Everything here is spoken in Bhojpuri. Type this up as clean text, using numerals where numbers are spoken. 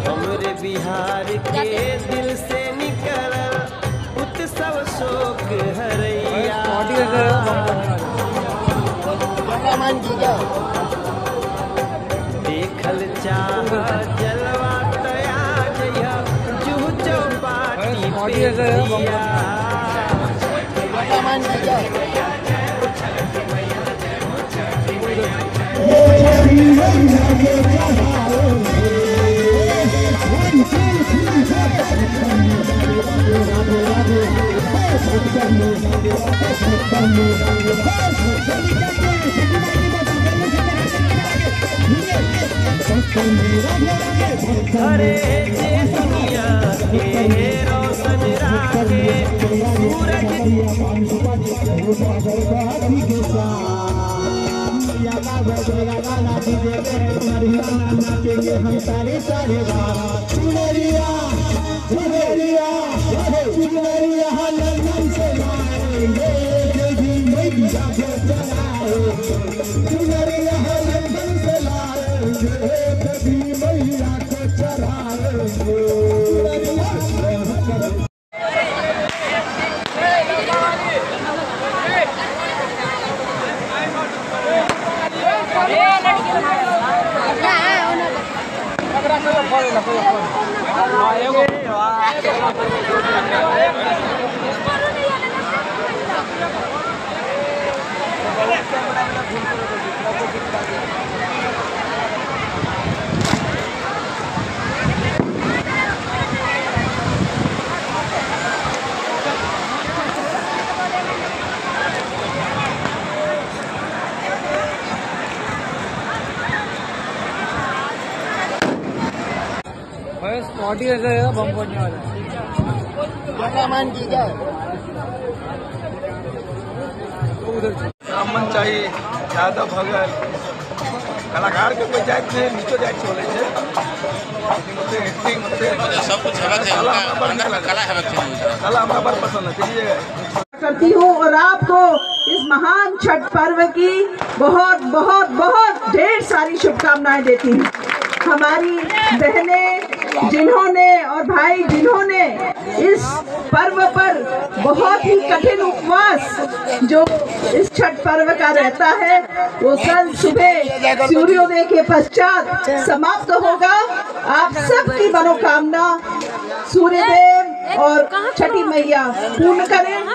हमरे बिहार के दिल से निकल उत्सव शोक हरैया देखल चाह जलवा तया जया जुहू चौपाटी पे अरे जे दुनिया के रोशन राखे सूरज हम सारे सारे चुनरिया चुनरिया चुनरिया लंदन से लाएंगे मैया को चलाए चुनरिया लंदन से लाएंगे कभी मैया को चलाएंगे स्पॉटी रहेगा बम पड़ने वाला मन चाहिए ज्यादा भगल कलाकार के कोई जात नहीं नीचे जात चले छे एक्टिंग सब कुछ कला हमरा बड़ पसंद है करती हूँ और आपको इस महान छठ पर्व की बहुत बहुत बहुत ढेर सारी शुभकामनाएं देती हूँ। हमारी बहनें जिन्होंने और भाई जिन्होंने इस पर्व पर बहुत ही कठिन उपवास जो इस छठ पर्व का रहता है वो कल सुबह सूर्योदय के पश्चात समाप्त होगा। आप सबकी मनोकामना सूर्यदेव और छठी मैया पूर्ण करें।